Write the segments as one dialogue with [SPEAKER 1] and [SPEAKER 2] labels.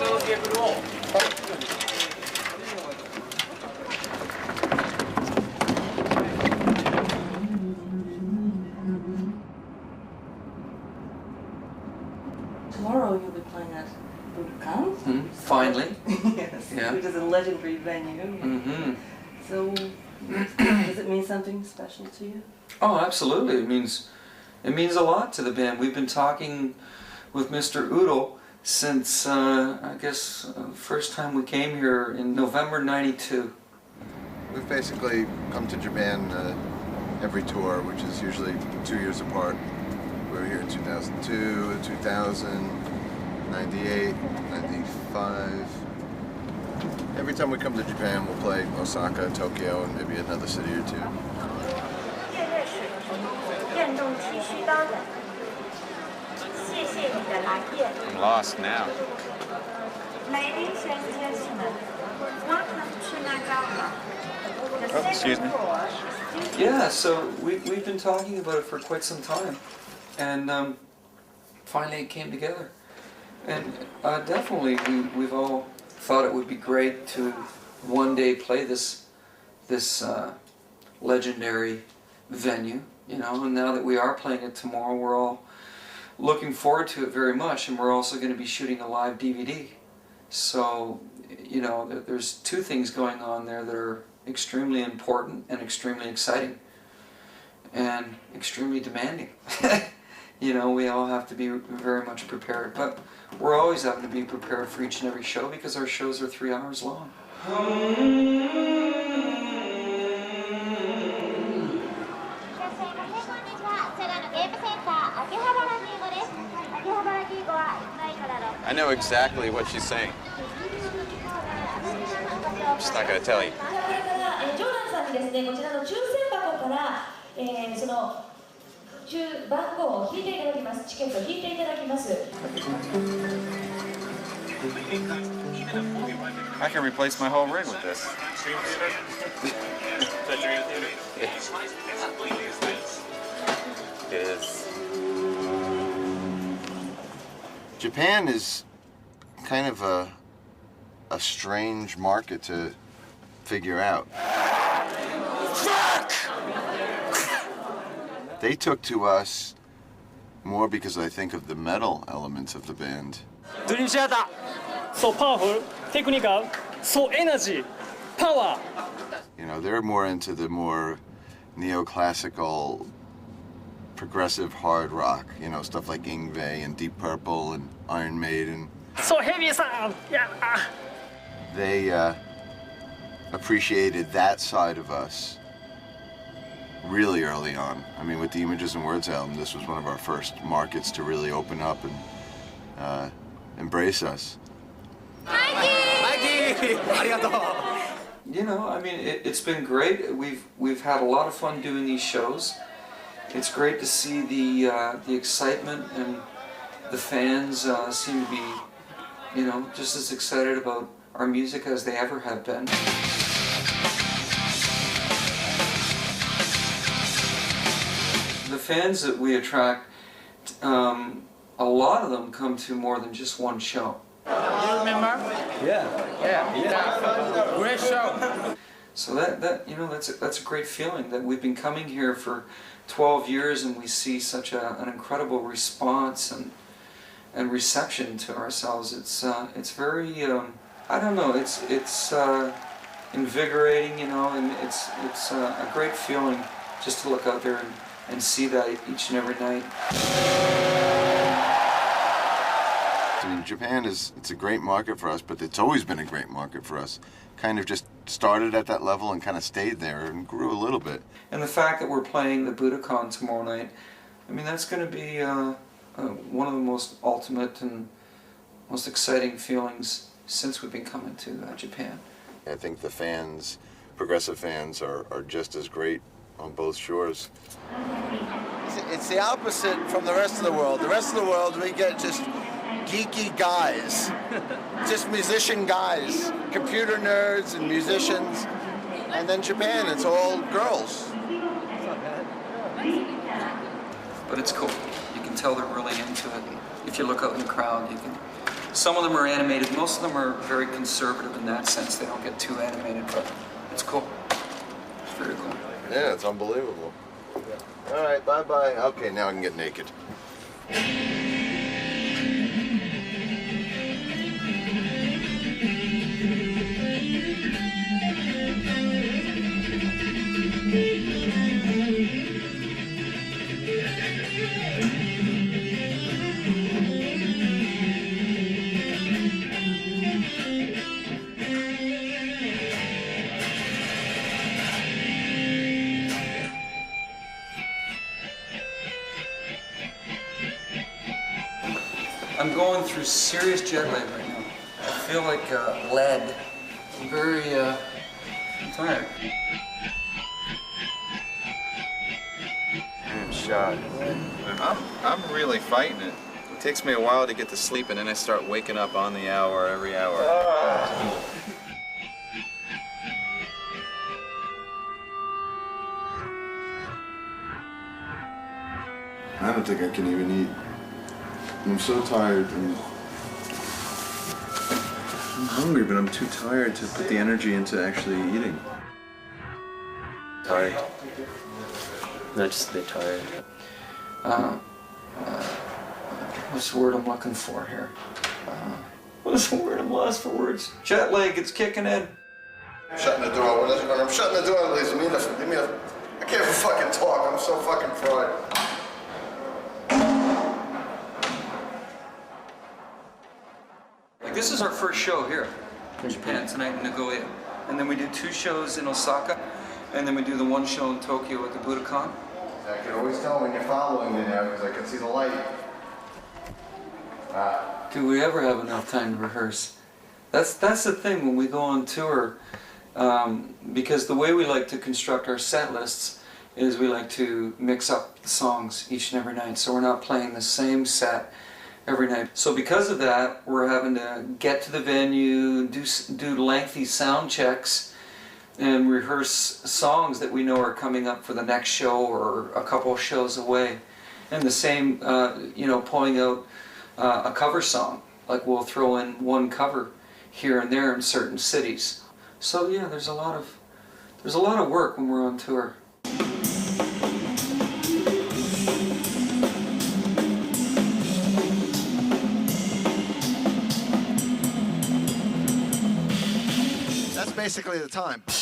[SPEAKER 1] Tomorrow you'll be playing at Budokan.
[SPEAKER 2] Finally.
[SPEAKER 1] Yes,
[SPEAKER 2] Yeah.
[SPEAKER 1] Which is a legendary venue. So, does it mean something special to you?
[SPEAKER 2] Oh, absolutely. It means a lot to the band. We've been talking with Mr. Udo since, I guess, first time we came here in November '92.
[SPEAKER 3] We've basically come to Japan every tour, which is usually 2 years apart. We were here in 2002, 2000, 98, 95. Every time we come to Japan, we'll play Osaka, Tokyo, and maybe another city or two.
[SPEAKER 4] I'm lost now.
[SPEAKER 5] Ladies and gentlemen, welcome to Nagawa.
[SPEAKER 4] Oh, excuse me.
[SPEAKER 2] Yeah, so we've been talking about it for quite some time, and finally it came together. And definitely we've all thought it would be great to one day play this legendary venue, you know, and now that we are playing it tomorrow, we're all looking forward to it very much, and we're also going to be shooting a live DVD. So, you know, there's two things going on there that are extremely important and extremely exciting and extremely demanding. You know, we all have to be very much prepared, but we're always having to be prepared for each and every show because our shows are 3 hours long.
[SPEAKER 4] I know exactly what she's saying. I'm just not gonna tell you. I can replace my whole rig with this. It is.
[SPEAKER 3] Japan is kind of a strange market to figure out.
[SPEAKER 4] Fuck!
[SPEAKER 3] They took to us more because I think of the metal elements of the band.
[SPEAKER 6] Dream Theater, so powerful, technical, so energy, power.
[SPEAKER 3] You know, they're more into the more neoclassical, progressive hard rock, you know, stuff like Yngwie and Deep Purple and Iron Maiden.
[SPEAKER 6] So heavy sound, yeah.
[SPEAKER 3] They appreciated that side of us really early on. I mean, with the Images and Words album, this was one of our first markets to really open up and embrace us.
[SPEAKER 4] Mikey!
[SPEAKER 2] You know, I mean, it's been great. We've had a lot of fun doing these shows. It's great to see the excitement, and the fans seem to be, you know, just as excited about our music as they ever have been. The fans that we attract, a lot of them come to more than just one show.
[SPEAKER 7] You remember?
[SPEAKER 4] Yeah.
[SPEAKER 7] Great show.
[SPEAKER 2] So that you know, that's a great feeling that we've been coming here for 12 years and we see such an incredible response and reception to ourselves. It's very I don't know, it's invigorating, you know, and it's a great feeling just to look out there and see that each and every night.
[SPEAKER 3] I mean, Japan it's a great market for us, but it's always been a great market for us. Kind of just started at that level and kind of stayed there and grew a little bit.
[SPEAKER 2] And the fact that we're playing the Budokan tomorrow night, I mean, that's going to be one of the most ultimate and most exciting feelings since we've been coming to Japan.
[SPEAKER 3] I think the fans, progressive fans, are just as great on both shores.
[SPEAKER 8] It's the opposite from the rest of the world. The rest of the world, we get just geeky guys, just musician guys, computer nerds and musicians. And then Japan, it's all girls.
[SPEAKER 2] But it's cool. You can tell they're really into it. If you look out in the crowd, Some of them are animated. Most of them are very conservative in that sense. They don't get too animated, but it's cool. It's very cool.
[SPEAKER 3] Yeah, it's unbelievable. All right, bye-bye. Okay, now I can get naked.
[SPEAKER 2] I'm going through serious jet lag right now. I feel like lead. I'm very I'm tired.
[SPEAKER 4] I'm shot. I'm really fighting it. It takes me a while to get to sleep, and then I start waking up on the hour every hour.
[SPEAKER 3] I don't think I can even eat. I'm so tired. I'm hungry, but I'm too tired to put the energy into actually eating.
[SPEAKER 9] Tired. Not just a bit tired.
[SPEAKER 2] What's the word I'm looking for here? What's the word? I'm lost for words. Jet lag, it's kicking in.
[SPEAKER 3] I'm shutting the door. When I'm shutting the door, Lisa, give me a... I can't even fucking talk. I'm so fucking fried.
[SPEAKER 2] Like, this is our first show here in Japan tonight in Nagoya. And then we do 2 shows in Osaka. And then we do the 1 show in Tokyo at the Budokan.
[SPEAKER 3] I can always tell when you're following me now because I can see the light.
[SPEAKER 2] Do we ever have enough time to rehearse? That's the thing when we go on tour, because the way we like to construct our set lists is we like to mix up the songs each and every night, so we're not playing the same set every night. So because of that, we're having to get to the venue, do lengthy sound checks, and rehearse songs that we know are coming up for the next show or a couple of shows away. And the same, pulling out a cover song. Like, we'll throw in 1 cover here and there in certain cities. So yeah, there's a lot of work when we're on tour.
[SPEAKER 3] That's basically the time. 2,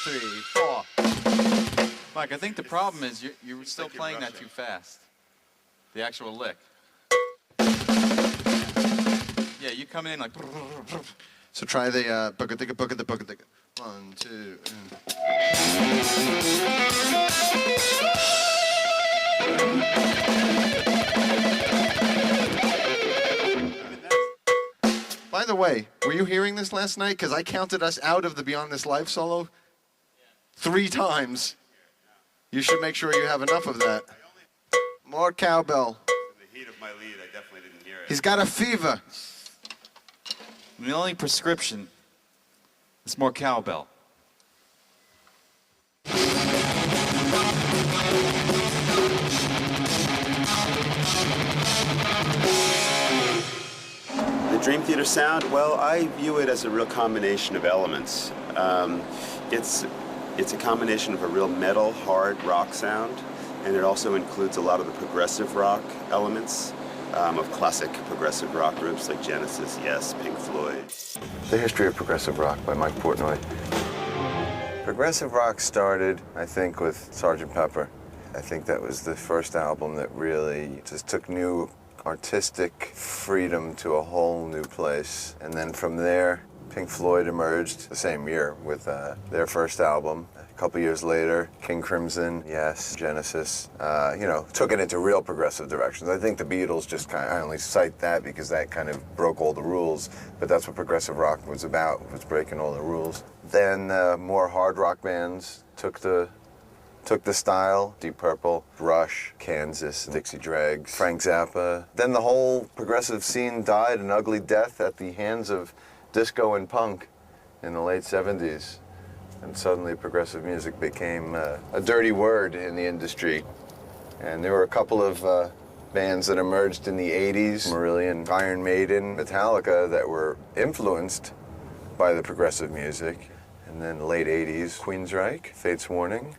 [SPEAKER 3] 3, 4.
[SPEAKER 4] Mike, I think the problem is you're still playing that too fast. The actual lick. Yeah, you come in like...
[SPEAKER 3] So try the book-a-ticka. 1, 2, By the way, were you hearing this last night? Because I counted us out of the Beyond This Live solo 3 times. You should make sure you have enough of that. More cowbell.
[SPEAKER 10] In the heat of my lead, I definitely didn't hear it.
[SPEAKER 3] He's got a fever.
[SPEAKER 4] The only prescription is more cowbell.
[SPEAKER 10] The Dream Theater sound, well, I view it as a real combination of elements. It's a combination of a real metal, hard rock sound, and it also includes a lot of the progressive rock elements of classic progressive rock groups like Genesis, Yes, Pink Floyd.
[SPEAKER 3] The History of Progressive Rock by Mike Portnoy. Progressive rock started, I think, with Sgt. Pepper. I think that was the first album that really just took new artistic freedom to a whole new place. And then from there, Pink Floyd emerged the same year with their first album. A couple years later, King Crimson, Yes, Genesis, took it into real progressive directions. I think the Beatles just I only cite that because that kind of broke all the rules, but that's what progressive rock was about, was breaking all the rules. Then more hard rock bands took the style. Deep Purple, Rush, Kansas, Dixie Dregs, Frank Zappa. Then the whole progressive scene died an ugly death at the hands of disco and punk in the late 70s. And suddenly progressive music became a dirty word in the industry. And there were a couple of bands that emerged in the 80s, Marillion, Iron Maiden, Metallica, that were influenced by the progressive music. And then the late 80s, Queensryche, Fate's Warning.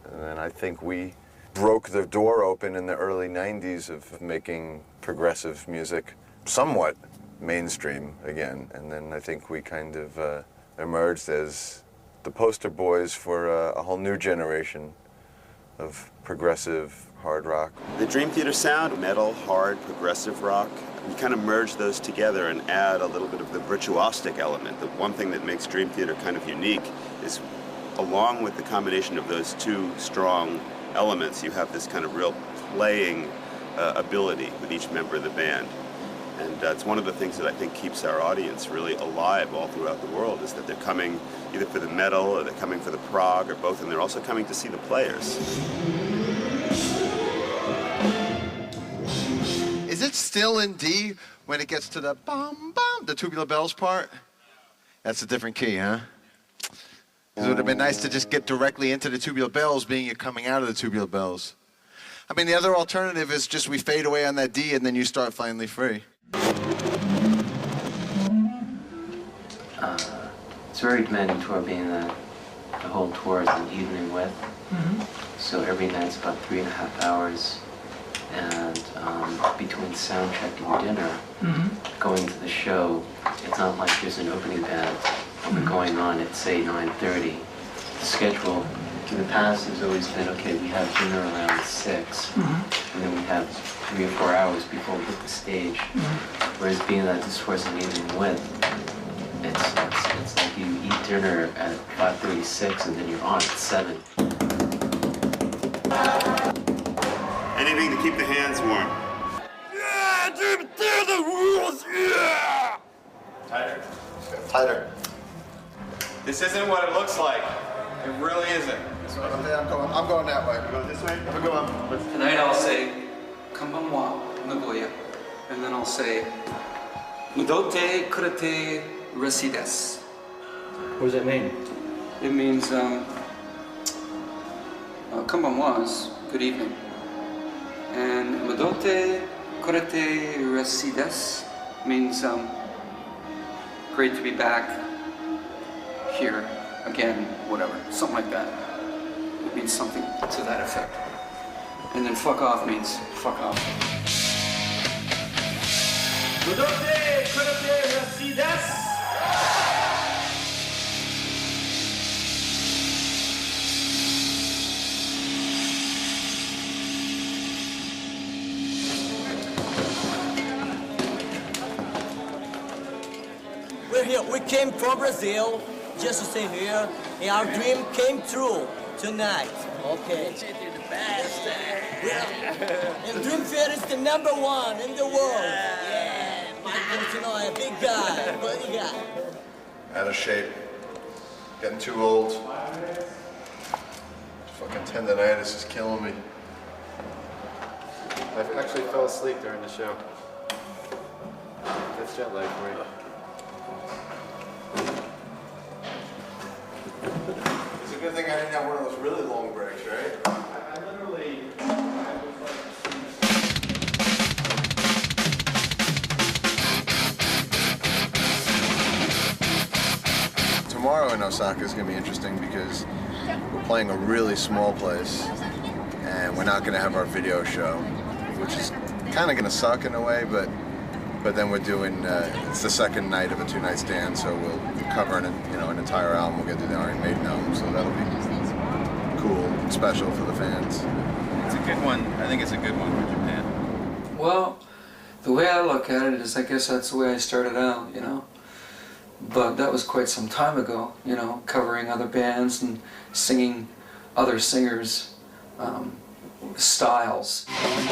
[SPEAKER 3] And then I think we broke the door open in the early 90s of making progressive music somewhat mainstream again. And then I think we kind of emerged as the poster boys for a whole new generation of progressive hard rock.
[SPEAKER 10] The Dream Theater sound, metal, hard, progressive rock, we kind of merge those together and add a little bit of the virtuosic element. The one thing that makes Dream Theater kind of unique is, along with the combination of those two strong elements, you have this kind of real playing ability with each member of the band. And it's one of the things that I think keeps our audience really alive all throughout the world, is that they're coming either for the metal or they're coming for the prog or both, and they're also coming to see the players.
[SPEAKER 8] Is it still in D when it gets to the bum bum, the tubular bells part? That's a different key, huh? Because it would have been nice to just get directly into the tubular bells, being you're coming out of the tubular bells. I mean, the other alternative is just we fade away on that D and then you start finally free.
[SPEAKER 9] It's very demanding tour, being that the whole tour is an evening width. So every night's about 3.5 hours, and between sound check and dinner, going to the show, it's not like there's an opening band going on at, say, 9:30. The schedule in the past has always been, okay, we have dinner around 6, and then we have 3 or 4 hours before we hit the stage. Whereas being that this tour is an evening width, it's like you eat dinner at 5:36 and then you're on at 7.
[SPEAKER 10] Anything to keep the hands warm.
[SPEAKER 8] Yeah, dude, they're the rules, yeah!
[SPEAKER 4] Tighter.
[SPEAKER 8] Tighter.
[SPEAKER 4] This isn't what it looks like. It really isn't.
[SPEAKER 8] I'm going that way.
[SPEAKER 10] Go this way?
[SPEAKER 8] I'm going.
[SPEAKER 2] Tonight I'll say, "Konbanwa, Nagoya," and then I'll say, "Mudote kurete resi desu."
[SPEAKER 6] What does that mean?
[SPEAKER 2] It means, "Konbanwa" is good evening. And "Mudote kurete resi desu" means, great to be back here again, whatever, something like that. It means something to that effect. And then "fuck off" means fuck off.
[SPEAKER 11] We're here. We came from Brazil just to stay here, and our dream came true tonight. Okay. You're the best. And Dream Theater is the #1 in the world. Yeah. Michael, you know, a big guy, buddy guy.
[SPEAKER 3] Out of shape. Getting too old. Fucking tendonitis is killing me.
[SPEAKER 4] I actually fell asleep during the show. That's jet lag for you.
[SPEAKER 3] It's a good thing I didn't have one of those really long breaks, right?
[SPEAKER 4] I literally...
[SPEAKER 3] Tomorrow in Osaka is going to be interesting because we're playing a really small place and we're not going to have our video show, which is kind of going to suck in a way, but then we're doing, it's the second night of a 2-night stand, so we'll cover an entire album. We'll get to the Iron Maiden album, so that'll be cool and special for the fans.
[SPEAKER 4] It's a good one. I think it's a good one for Japan.
[SPEAKER 2] Well, the way I look at it is, I guess that's the way I started out, you know. But that was quite some time ago, you know, covering other bands and singing other singers' styles.